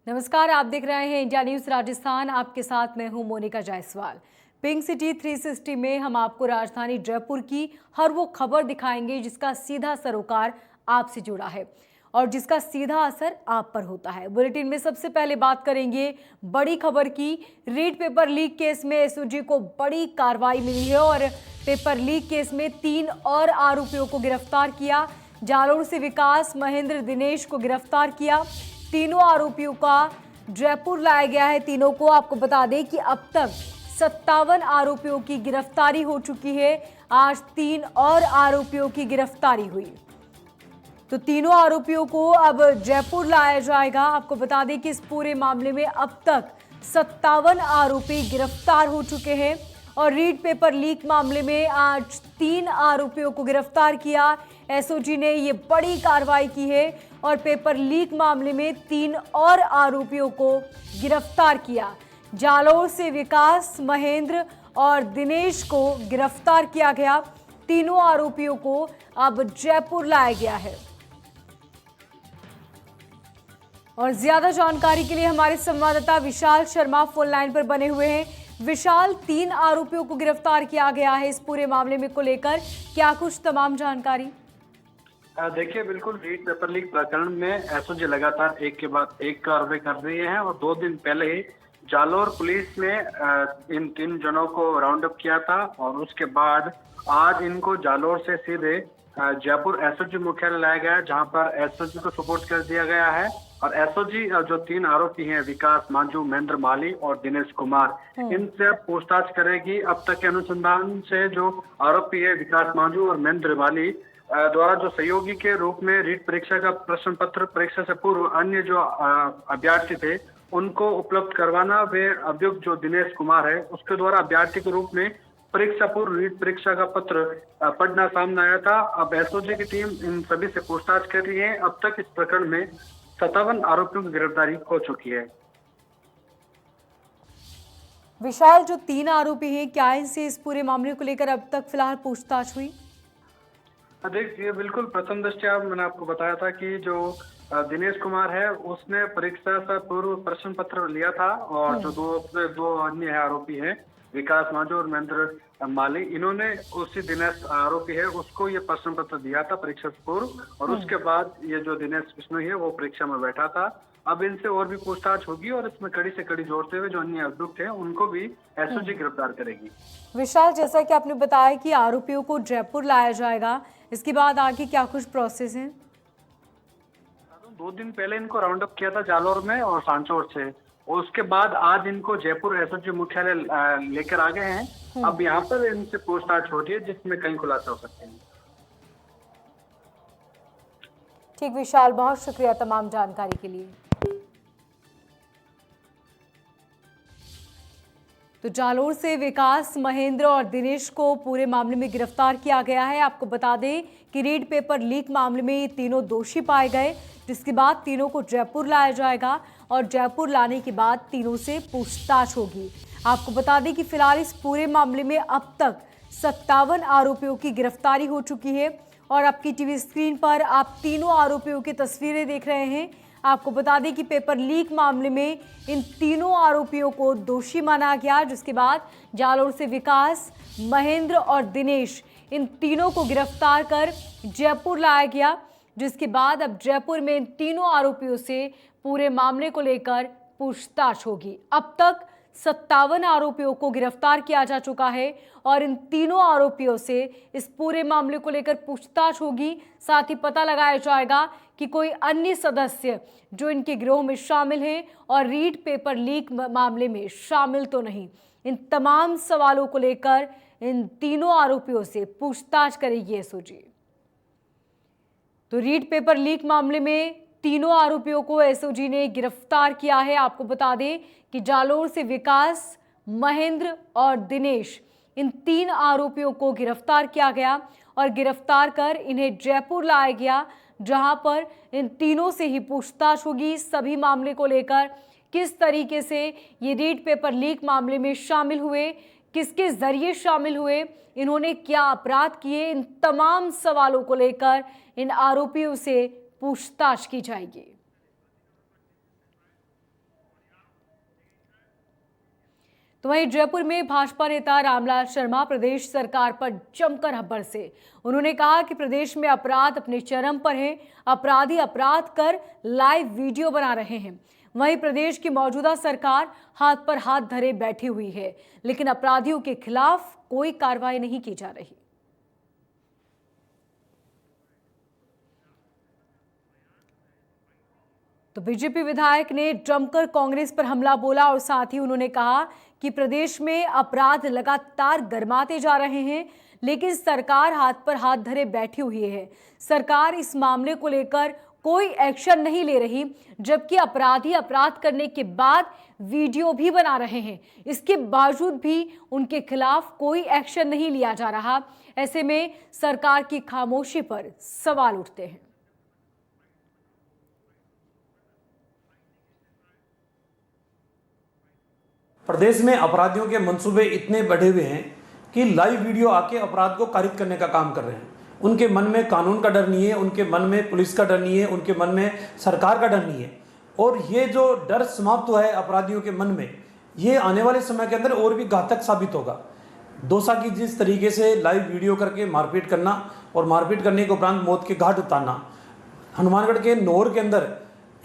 नमस्कार, आप देख रहे हैं इंडिया न्यूज राजस्थान। आपके साथ मैं हूं मोनिका जायसवाल। पिंक सिटी 360 में हम आपको राजधानी जयपुर की हर वो खबर दिखाएंगे जिसका सीधा सरोकार आपसे जुड़ा है और जिसका सीधा असर आप पर होता है। बुलेटिन में सबसे पहले बात करेंगे बड़ी खबर की। रीड पेपर लीक केस में एसओजी को बड़ी कार्रवाई मिली है और पेपर लीक केस में 3 और आरोपियों को गिरफ्तार किया। जालोर से विकास, महेंद्र, दिनेश को गिरफ्तार किया। तीनों आरोपियों का जयपुर लाया गया है। तीनों को आपको बता दें कि अब तक 57 आरोपियों की गिरफ्तारी हो चुकी है। आज 3 और आरोपियों की गिरफ्तारी हुई, तो तीनों आरोपियों को अब जयपुर लाया जाएगा। आपको बता दें कि इस पूरे मामले में अब तक 57 आरोपी गिरफ्तार हो चुके हैं और रीड पेपर लीक मामले में आज 3 आरोपियों को गिरफ्तार किया। एसओजी ने ये बड़ी कार्रवाई की है और पेपर लीक मामले में 3 और आरोपियों को गिरफ्तार किया। जालोर से विकास, महेंद्र और दिनेश को गिरफ्तार किया गया। तीनों आरोपियों को अब जयपुर लाया गया है और ज्यादा जानकारी के लिए हमारे संवाददाता विशाल शर्मा फोन लाइन पर बने हुए हैं। विशाल, 3 आरोपियों को गिरफ्तार किया गया है इस पूरे मामले में को लेकर क्या कुछ तमाम जानकारी? देखिए, बिल्कुल रीड पेपर लीक प्रकरण में एसओजी लगातार एक के बाद एक कार्रवाई कर रही है और 2 दिन पहले ही जालोर पुलिस ने इन 3 जनों को राउंड अप किया था और उसके बाद आज इनको जालोर से सीधे जयपुर एसओजी मुख्यालय लाया गया, जहां पर एसओजी को सुपुर्द कर दिया गया है। और एसओजी जो 3 आरोपी हैं, विकास, मांझू, महेंद्र माली और दिनेश कुमार, इनसे पूछताछ करेगी। अब तक के अनुसंधान से जो आरोपी है विकास, मांझू और महेंद्र माली द्वारा जो सहयोगी के रूप में रीट परीक्षा का प्रश्न पत्र परीक्षा से पूर्व अन्य जो अभ्यर्थी थे उनको उपलब्ध करवाना, वे अभियुक्त जो दिनेश कुमार है उसके द्वारा अभ्यर्थी के रूप में परीक्षा पूर्व रीट परीक्षा का पत्र पढ़ना सामने आया था। अब एसओजी की टीम इन सभी से पूछताछ कर रही है। अब तक इस प्रकरण में 57 आरोपियों की गिरफ्तारी हो चुकी है। विशाल, जो 3 आरोपी हैं, क्या इनसे इस पूरे मामले को लेकर अब तक फिलहाल पूछताछ हुई? देखिए, बिल्कुल प्रथम दृष्टया मैंने आपको बताया था कि जो दिनेश कुमार है उसने परीक्षा से पूर्व प्रश्न पत्र लिया था और जो दो अन्य आरोपी हैं विकास, मांझू और महेंद्र माली, इन्होंने उसी दिनेश आरोपी है उसको ये प्रश्न पत्र दिया था परीक्षा से पूर्व और उसके बाद ये जो दिनेश बिश्नोई है वो परीक्षा में बैठा था। अब इनसे और भी पूछताछ होगी और इसमें कड़ी से कड़ी जोड़ते हुए जो अन्य अभियुक्त हैं उनको भी एसओजी गिरफ्तार करेगी। विशाल, जैसा कि आपने बताया कि आरोपियों को जयपुर लाया जाएगा, इसके बाद आगे क्या कुछ प्रोसेस है? 2 दिन पहले इनको राउंड अप किया था जालोर में और सांचौर से, और उसके बाद आज इनको जयपुर एसओजी मुख्यालय लेकर आ गए हैं। अब यहाँ पर इनसे पूछताछ हो रही है जिसमें कई खुलासे हो सकते हैं। ठीक विशाल, बहुत शुक्रिया तमाम जानकारी के लिए। तो जालोर से विकास, महेंद्र और दिनेश को पूरे मामले में गिरफ्तार किया गया है। आपको बता दें कि रीड पेपर लीक मामले में ये तीनों दोषी पाए गए, जिसके बाद तीनों को जयपुर लाया जाएगा और जयपुर लाने के बाद तीनों से पूछताछ होगी। आपको बता दें कि फिलहाल इस पूरे मामले में अब तक 57 आरोपियों की गिरफ्तारी हो चुकी है और आपकी टीवी स्क्रीन पर आप तीनों आरोपियों की तस्वीरें देख रहे हैं। आपको बता दें कि पेपर लीक मामले में इन तीनों आरोपियों को दोषी माना गया, जिसके बाद जालोर से विकास, महेंद्र और दिनेश, इन तीनों को गिरफ्तार कर जयपुर लाया गया, जिसके बाद अब जयपुर में इन तीनों आरोपियों से पूरे मामले को लेकर पूछताछ होगी। अब तक 57 आरोपियों को गिरफ्तार किया जा चुका है और इन तीनों आरोपियों से इस पूरे मामले को लेकर पूछताछ होगी। साथ ही पता लगाया जाएगा कि कोई अन्य सदस्य जो इनके गिरोह में शामिल हैं और रीड पेपर लीक मामले में शामिल तो नहीं। इन तमाम सवालों को लेकर इन तीनों आरोपियों से पूछताछ करेगी एसओजी। तो रीड पेपर लीक मामले में तीनों आरोपियों को एसओजी ने गिरफ्तार किया है। आपको बता दें कि जालोर से विकास, महेंद्र और दिनेश, इन 3 आरोपियों को गिरफ्तार किया गया और गिरफ्तार कर इन्हें जयपुर लाया गया, जहां पर इन तीनों से ही पूछताछ होगी सभी मामले को लेकर। किस तरीके से ये रीड पेपर लीक मामले में शामिल हुए, किसके जरिए शामिल हुए, इन्होंने क्या अपराध किए, इन तमाम सवालों को लेकर इन आरोपियों से पूछताछ की जाएगी। तो वहीं जयपुर में भाजपा नेता रामलाल शर्मा प्रदेश सरकार पर जमकर बरसे। उन्होंने कहा कि प्रदेश में अपराध अपने चरम पर है, अपराधी अपराध कर लाइव वीडियो बना रहे हैं। वहीं प्रदेश की मौजूदा सरकार हाथ पर हाथ धरे बैठी हुई है, लेकिन अपराधियों के खिलाफ कोई कार्रवाई नहीं की जा रही। तो बीजेपी विधायक ने जमकर कांग्रेस पर हमला बोला और साथ ही उन्होंने कहा कि प्रदेश में अपराध लगातार गर्माते जा रहे हैं, लेकिन सरकार हाथ पर हाथ धरे बैठी हुई है। सरकार इस मामले को लेकर कोई एक्शन नहीं ले रही, जबकि अपराधी अपराध करने के बाद वीडियो भी बना रहे हैं। इसके बावजूद भी उनके खिलाफ कोई एक्शन नहीं लिया जा रहा। ऐसे में सरकार की खामोशी पर सवाल उठते हैं। प्रदेश में अपराधियों के मंसूबे इतने बढ़े हुए हैं कि लाइव वीडियो आके अपराध को कारित करने का काम कर रहे हैं। उनके मन में कानून का डर नहीं है, उनके मन में पुलिस का डर नहीं है, उनके मन में सरकार का डर नहीं है। और ये जो डर समाप्त हुआ है अपराधियों के मन में, ये आने वाले समय के अंदर और भी घातक साबित होगा। दोसा की जिस तरीके से लाइव वीडियो करके मारपीट करना और मारपीट करने के उपरांत मौत के घाट उतारना, हनुमानगढ़ के नौर के अंदर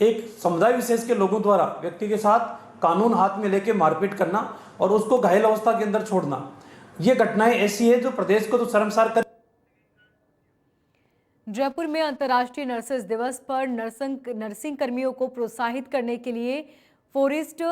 एक समुदाय विशेष के लोगों द्वारा व्यक्ति के साथ कानून हाथ में लेके मारपीट करना और उसको घायल अवस्था के अंदर छोड़ना, ये घटनाएं ऐसी है जो प्रदेश को तो शर्मसार कर। जयपुर में अंतर्राष्ट्रीय नर्सेज दिवस पर नर्सिंग कर्मियों को प्रोत्साहित करने के लिए फॉरेस्ट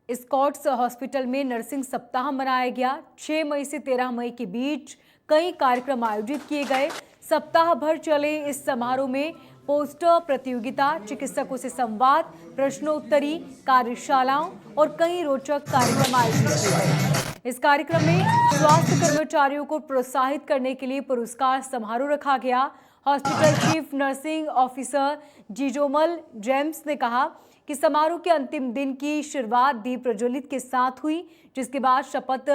स्कॉट्स हॉस्पिटल में नर्सिंग सप्ताह मनाया गया। 6 मई से 13 मई के बीच कई कार्यक्रम आयोजित किए गए। सप्ताह भर चले इस समारोह में पोस्टर प्रतियोगिता, चिकित्सकों से संवाद, प्रश्नोत्तरी, कार्यशालाओं और कई रोचक कार्यक्रम आयोजित किए गए। इस कार्यक्रम में स्वास्थ्य कर्मचारियों को प्रोत्साहित करने के लिए पुरस्कार समारोह रखा गया। Hospital chief nursing officer Jijomol James ने कहा कि समारोह के अंतिम दिन की शुरुआत दीप प्रज्वलित के साथ हुई, जिसके बाद शपथ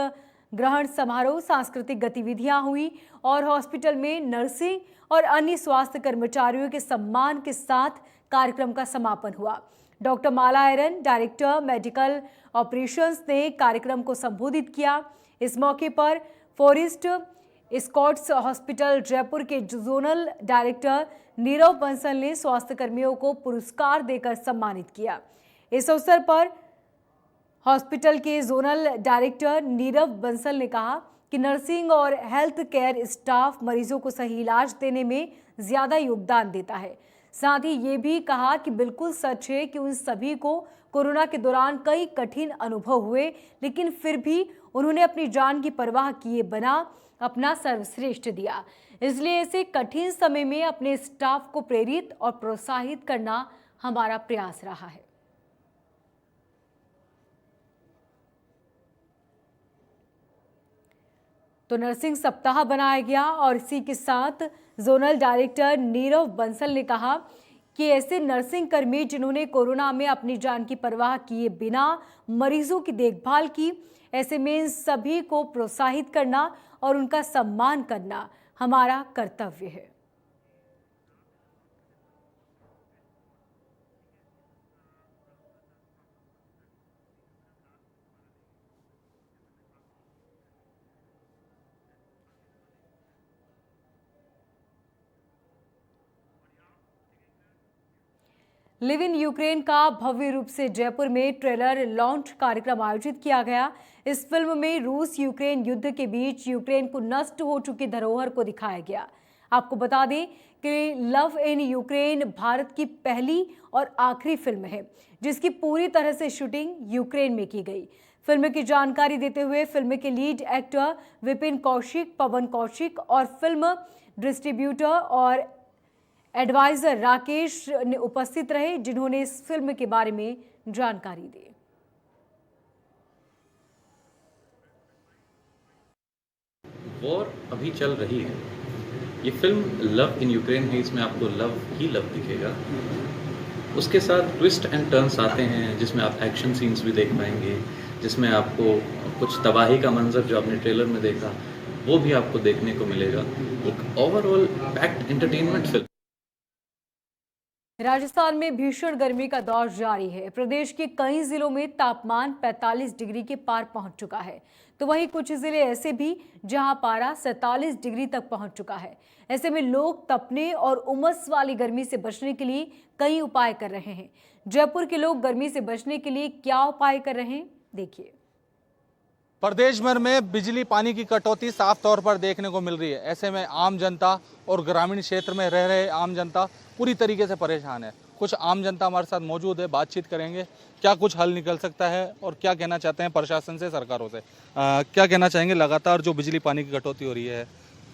ग्रहण समारोह, सांस्कृतिक गतिविधियां हुई और हॉस्पिटल में नर्सिंग और अन्य स्वास्थ्य कर्मचारियों के सम्मान के साथ कार्यक्रम का समापन हुआ। डॉक्टर माला एरन, डायरेक्टर मेडिकल ऑपरेशंस ने कार्यक्रम को संबोधित किया। इस मौके पर फॉरेस्ट स्कॉट्स हॉस्पिटल जयपुर के जोनल डायरेक्टर नीरव बंसल ने स्वास्थ्य कर्मियों को पुरस्कार देकर सम्मानित किया। इस अवसर पर हॉस्पिटल के जोनल डायरेक्टर नीरव बंसल ने कहा कि नर्सिंग और हेल्थ केयर स्टाफ मरीजों को सही इलाज देने में ज्यादा योगदान देता है। साथ ही ये भी कहा कि बिल्कुल सच है कि उन सभी को कोरोना के दौरान कई कठिन अनुभव हुए, लेकिन फिर भी उन्होंने अपनी जान की परवाह किए बिना अपना सर्वश्रेष्ठ दिया। इसलिए ऐसे कठिन समय में अपने स्टाफ को प्रेरित और प्रोत्साहित करना हमारा प्रयास रहा है। तो नर्सिंग सप्ताह बनाया गया और इसी के साथ जोनल डायरेक्टर नीरव बंसल ने कहा कि ऐसे नर्सिंग कर्मी जिन्होंने कोरोना में अपनी जान की परवाह किए बिना मरीजों की देखभाल की, ऐसे में इन सभी को प्रोत्साहित करना और उनका सम्मान करना हमारा कर्तव्य है। लिव इन यूक्रेन का भव्य रूप से जयपुर में ट्रेलर लॉन्च कार्यक्रम आयोजित किया गया। इस फिल्म में रूस यूक्रेन युद्ध के बीच यूक्रेन को नष्ट हो चुकी धरोहर को दिखाया गया। आपको बता दें कि लव इन यूक्रेन भारत की पहली और आखिरी फिल्म है जिसकी पूरी तरह से शूटिंग यूक्रेन में की गई। फिल्म की जानकारी देते हुए फिल्म के लीड एक्टर विपिन कौशिक, पवन कौशिक और फिल्म डिस्ट्रीब्यूटर और एडवाइजर राकेश ने उपस्थित रहे, जिन्होंने इस फिल्म के बारे में जानकारी दी। वॉर अभी चल रही है। ये फिल्म लव इन यूक्रेन है, इसमें आपको लव ही लव दिखेगा। उसके साथ ट्विस्ट एंड टर्न्स आते हैं जिसमें आप एक्शन सीन्स भी देख पाएंगे, जिसमें आपको कुछ तबाही का मंजर जो आपने ट्रेलर में देखा वो भी आपको देखने को मिलेगा। एक overall packed entertainment film. Rajasthan में भीषण गर्मी का दौर जारी है। प्रदेश के कई जिलों में तापमान 45 डिग्री के पार पहुंच चुका है, तो वहीं कुछ जिले ऐसे भी जहां पारा 47 डिग्री तक पहुंच चुका है। ऐसे में लोग तपने और उमस वाली गर्मी से बचने के लिए कई उपाय कर रहे हैं। जयपुर के लोग गर्मी से बचने के लिए क्या उपाय कर रहे हैं, देखिए। प्रदेश भर में बिजली पानी की कटौती साफ तौर पर देखने को मिल रही है। ऐसे में आम जनता और ग्रामीण क्षेत्र में रह रहे आम जनता पूरी तरीके से परेशान है। कुछ आम जनता हमारे साथ मौजूद है, बातचीत करेंगे क्या कुछ हल निकल सकता है और क्या कहना चाहते हैं प्रशासन से, सरकारों से। क्या कहना चाहेंगे, लगातार जो बिजली पानी की कटौती हो रही है,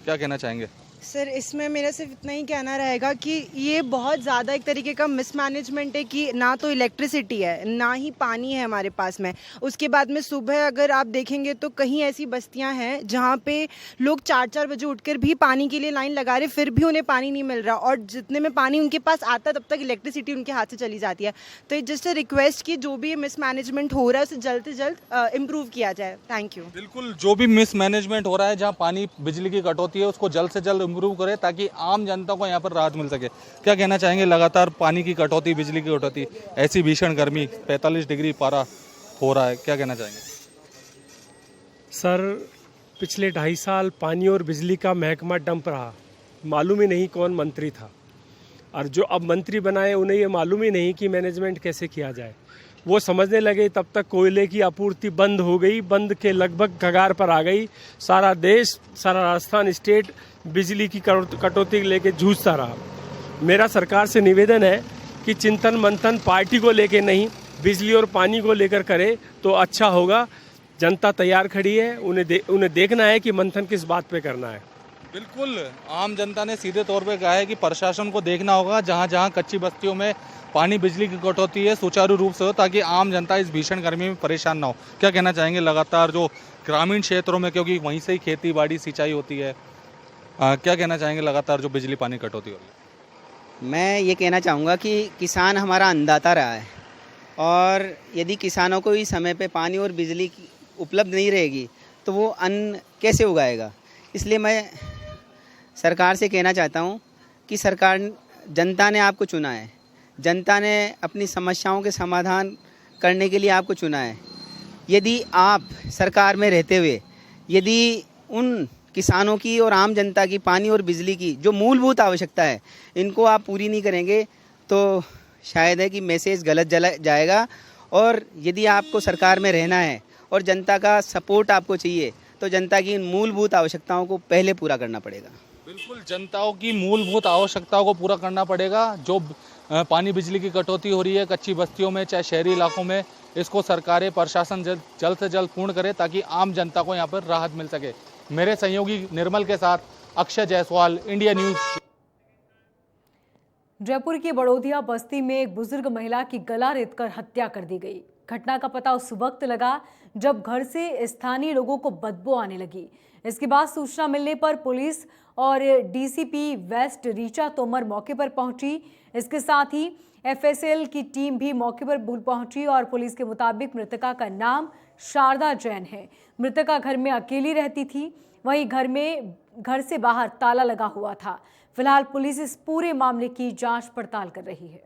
क्या कहना चाहेंगे? सर, इसमें मेरा सिर्फ इतना ही कहना रहेगा कि ये बहुत ज़्यादा एक तरीके का मिसमैनेजमेंट है कि ना तो इलेक्ट्रिसिटी है ना ही पानी है हमारे पास में। उसके बाद में सुबह अगर आप देखेंगे तो कहीं ऐसी बस्तियां हैं जहां पे लोग 4-4 बजे उठकर भी पानी के लिए लाइन लगा रहे, फिर भी उन्हें पानी नहीं मिल रहा, और जितने में पानी उनके पास आता तब तक इलेक्ट्रिसिटी उनके हाथ से चली जाती है। तो जस्ट रिक्वेस्ट कि जो भी मिसमैनेजमेंट हो रहा है उसे जल्द से जल्द इम्प्रूव किया जाए। Thank you. बिल्कुल, जो भी मिसमैनेजमेंट हो रहा है, जहाँ पानी बिजली की कटौती है, उसको जल्द से जल्द इम्प्रूव करें ताकि आम जनता को यहाँ पर राहत मिल सके। क्या कहना चाहेंगे, लगातार पानी की कटौती, बिजली की कटौती, ऐसी भीषण गर्मी 45 डिग्री पारा हो रहा है, क्या कहना चाहेंगे? सर, पिछले 2.5 साल पानी और बिजली का महकमा डंप रहा, मालूम ही नहीं कौन मंत्री था, और जो अब मंत्री बनाए उन्हें ये मालूम ही नहीं कि मैनेजमेंट कैसे किया जाए। वो समझने लगे तब तक कोयले की आपूर्ति बंद हो गई, बंद के लगभग कगार पर आ गई। सारा देश, सारा राजस्थान स्टेट बिजली की कटौती लेके जूझता रहा। मेरा सरकार से निवेदन है कि चिंतन मंथन पार्टी को लेके नहीं, बिजली और पानी को लेकर करे तो अच्छा होगा। जनता तैयार खड़ी है, उन्हें देखना है कि मंथन किस बात पे करना है। बिल्कुल, आम जनता ने सीधे तौर पे कहा है कि प्रशासन को देखना होगा जहां जहां कच्ची बस्तियों में पानी बिजली की कटौती है सुचारू रूप से हो, ताकि आम जनता इस भीषण गर्मी में परेशान ना हो। क्या कहना चाहेंगे, लगातार जो ग्रामीण क्षेत्रों में, क्योंकि वहीं से ही खेती बाड़ी सिंचाई होती है, क्या कहना चाहेंगे लगातार जो बिजली पानी कटौती हो रही है? मैं ये कहना चाहूँगा कि किसान हमारा अन्नदाता रहा है, और यदि किसानों को ही समय पे पानी और बिजली उपलब्ध नहीं रहेगी तो वो अन्न कैसे उगाएगा। इसलिए मैं सरकार से कहना चाहता हूँ कि सरकार, जनता ने आपको चुना है, जनता ने अपनी समस्याओं के समाधान करने के लिए आपको चुना है। यदि आप सरकार में रहते हुए यदि उन किसानों की और आम जनता की पानी और बिजली की जो मूलभूत आवश्यकता है, इनको आप पूरी नहीं करेंगे तो शायद है कि मैसेज गलत जाएगा। और यदि आपको सरकार में रहना है और जनता का सपोर्ट आपको चाहिए तो जनता की इन मूलभूत आवश्यकताओं को पहले पूरा करना पड़ेगा। बिल्कुल, जनताओं की मूलभूत आवश्यकताओं को पूरा करना पड़ेगा। जो पानी बिजली की कटौती हो रही है कच्ची बस्तियों में, चाहे शहरी इलाकों में, इसको सरकारें, प्रशासन जल्द से जल्द पूर्ण करे ताकि आम जनता को यहाँ पर राहत मिल सके। मेरे सहयोगी निर्मल के साथ अक्षय जायसवाल, इंडिया न्यूज। जयपुर की बड़ौदिया बस्ती में एक बुजुर्ग महिला की गला रेतकर हत्या कर दी गई। घटना का पता उस वक्त लगा जब घर से स्थानीय लोगों को बदबू आने लगी। इसके बाद सूचना मिलने पर पुलिस और डीसीपी वेस्ट ऋचा तोमर मौके पर पहुंची। इसके साथ ही एफएसएल की टीम भी मौके पर पहुंची और पुलिस के मुताबिक मृतका का नाम शारदा जैन है। मृतका घर में अकेली रहती थी, वहीं घर से बाहर ताला लगा हुआ था। फिलहाल पुलिस इस पूरे मामले की जांच पड़ताल कर रही है।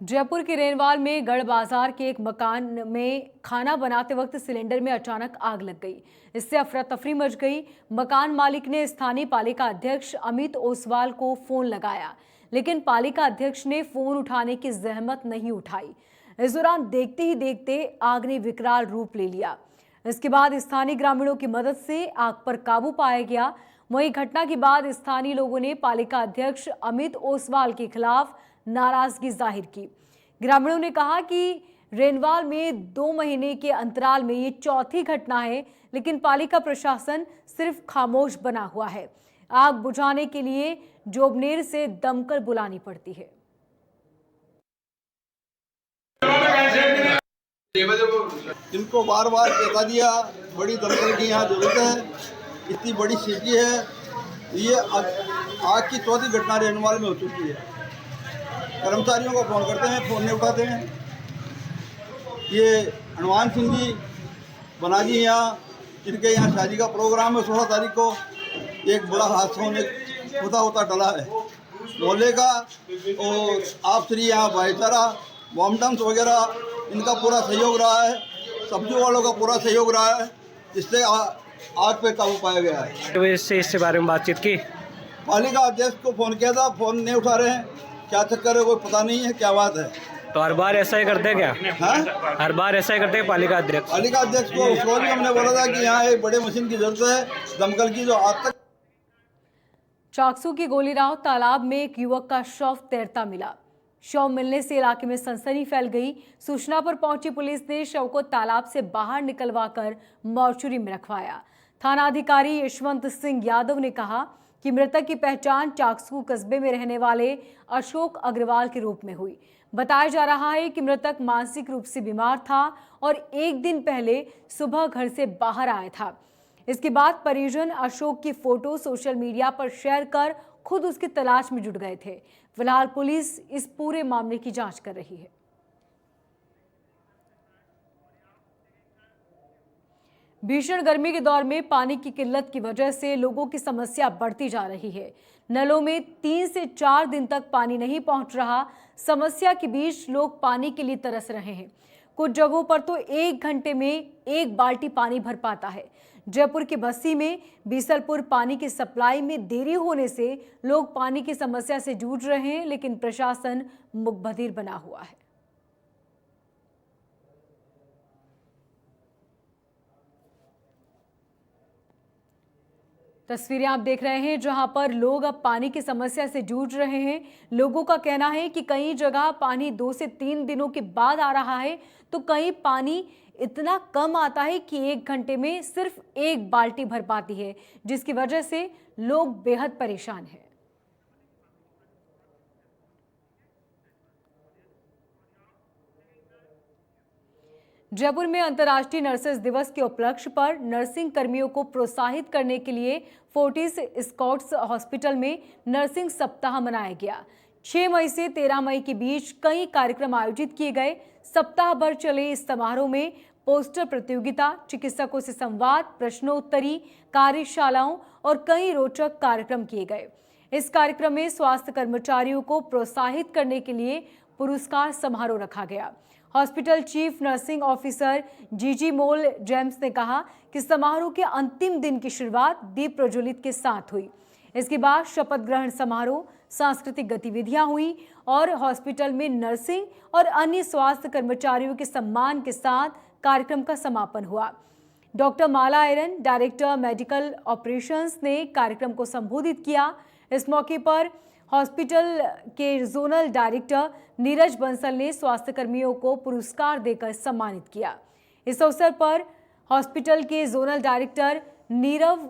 जयपुर के रेनवाल में गढ़ बाजार के एक मकान में खाना बनाते वक्त सिलेंडर में अचानक आग लग गई। इससे अफरा तफरी मच गई। मकान मालिक ने स्थानीय पालिका अध्यक्ष अमित ओसवाल को फोन लगाया, लेकिन पालिका अध्यक्ष ने फोन उठाने की जहमत नहीं उठाई। इस दौरान देखते ही देखते आग ने विकराल रूप ले लिया। इसके बाद स्थानीय ग्रामीणों की मदद से आग पर काबू पाया गया। वहीं घटना के बाद स्थानीय लोगों ने पालिका अध्यक्ष अमित ओसवाल के खिलाफ नाराजगी जाहिर की। ग्रामीणों ने कहा कि रेनवाल में 2 महीने के अंतराल में ये चौथी घटना है, लेकिन पालिका प्रशासन सिर्फ खामोश बना हुआ है। आग बुझाने के लिए जोबनेर से दमकल बुलानी पड़ती है। इनको बार बार बता दिया, बड़ी दमकल की यहाँ जरूरत है, इतनी बड़ी सिटी है। ये आग की चौथी घटना रेनवाल में हो चुकी है। कर्मचारियों को फोन करते हैं, फोन नहीं उठाते हैं। ये हनुमान सिंह जी बना जी यहाँ, इनके यहाँ शादी का प्रोग्राम है 16 तारीख को। एक बड़ा हादसा होने होता डला है मोहल्ले का, और आपसी यहाँ भाईचारा मोमडम्स वगैरह इनका पूरा सहयोग रहा है, सब्जी वालों का पूरा सहयोग रहा है, इससे आग पे काबू पाया गया है। तो इससे बारे में बातचीत की, पालिका अध्यक्ष को फ़ोन किया था, फ़ोन नहीं उठा रहे हैं, क्या चक्कर है कोई पता नहीं है, क्या बात है। तो हर बार ऐसा ही करते हैं क्या? हाँ, हर बार ऐसा ही करते हैं पालिका अध्यक्ष? पालिका अध्यक्ष को उस रोज भी हमने बोला था कि यहाँ एक बड़े मशीन की जरूरत है दमकल की, जो आज तक। चाकसू की गोलीराव तालाब में एक युवक का शव तैरता मिला। शव मिलने से इलाके में सनसनी फैल गई। सूचना पर पहुंची पुलिस ने शव को तालाब से बाहर निकलवाकर मॉर्चरी में रखवाया। थाना अधिकारी यशवंत सिंह यादव ने कहा कि मृतक की पहचान चाकसू कस्बे में रहने वाले अशोक अग्रवाल के रूप में हुई। बताया जा रहा है कि मृतक मानसिक रूप से बीमार था और एक दिन पहले सुबह घर से बाहर आया था। इसके बाद परिजन अशोक की फोटो सोशल मीडिया पर शेयर कर खुद उसकी तलाश में जुट गए थे। फिलहाल पुलिस इस पूरे मामले की जांच कर रही है। भीषण गर्मी के दौर में पानी की किल्लत की वजह से लोगों की समस्या बढ़ती जा रही है। नलों में 3 से 4 दिन तक पानी नहीं पहुंच रहा। समस्या के बीच लोग पानी के लिए तरस रहे हैं। कुछ जगहों पर तो 1 घंटे में 1 बाल्टी पानी भर पाता है। जयपुर के बस्सी में बीसलपुर पानी की सप्लाई में देरी होने से लोग पानी की समस्या से जूझ रहे हैं, लेकिन प्रशासन मुकबधिर बना हुआ है। तस्वीरें आप देख रहे हैं जहां पर लोग अब पानी की समस्या से जूझ रहे हैं। लोगों का कहना है कि कई जगह पानी 2 से 3 दिनों के बाद आ रहा है, तो कहीं पानी इतना कम आता है कि 1 घंटे में सिर्फ 1 बाल्टी भर पाती है, जिसकी वजह से लोग बेहद परेशान हैं। जयपुर में अंतर्राष्ट्रीय नर्सेस दिवस के उपलक्ष्य पर नर्सिंग कर्मियों को प्रोत्साहित करने के लिए फोर्टिस स्कॉट्स हॉस्पिटल में नर्सिंग सप्ताह मनाया गया। 6 मई से 13 मई के बीच कई कार्यक्रम आयोजित किए गए। सप्ताह भर चले इस समारोह में पोस्टर प्रतियोगिता, चिकित्सकों से संवाद, प्रश्नोत्तरी, कार्यशालाओं और कई रोचक कार्यक्रम किए गए। इस कार्यक्रम में स्वास्थ्य कर्मचारियों को प्रोत्साहित करने के लिए पुरस्कार समारोह रखा गया। हॉस्पिटल चीफ नर्सिंग ऑफिसर जीजी मोल जेम्स ने कहा कि समारोह के अंतिम दिन की शुरुआत दीप प्रज्वलित के साथ हुई। इसके बाद शपथ ग्रहण समारोह, सांस्कृतिक गतिविधियां हुई और हॉस्पिटल में नर्सिंग और अन्य स्वास्थ्य कर्मचारियों के सम्मान के साथ कार्यक्रम का समापन हुआ। डॉक्टर माला आयरन, डायरेक्टर मेडिकल ऑपरेशंस, ने कार्यक्रम को संबोधित किया। इस मौके पर हॉस्पिटल के जोनल डायरेक्टर नीरज बंसल ने स्वास्थ्य कर्मियों को पुरस्कार देकर सम्मानित किया। इस अवसर पर हॉस्पिटल के जोनल डायरेक्टर नीरव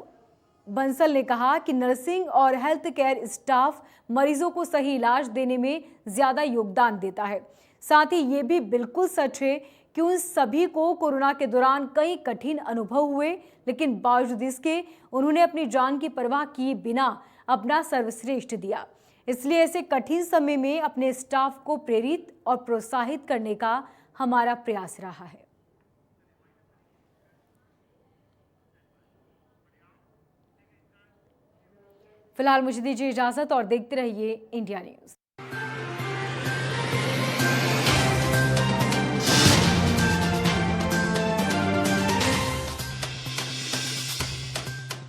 बंसल ने कहा कि नर्सिंग और हेल्थ केयर स्टाफ मरीजों को सही इलाज देने में ज्यादा योगदान देता है। साथ ही ये भी बिल्कुल सच है कि उन सभी को कोरोना के दौरान कई कठिन अनुभव हुए, लेकिन बावजूद इसके उन्होंने अपनी जान की परवाह किए बिना अपना सर्वश्रेष्ठ दिया। इसलिए ऐसे कठिन समय में अपने स्टाफ को प्रेरित और प्रोत्साहित करने का हमारा प्रयास रहा है। फिलहाल मुझे दीजिए इजाजत और देखते रहिए इंडिया न्यूज।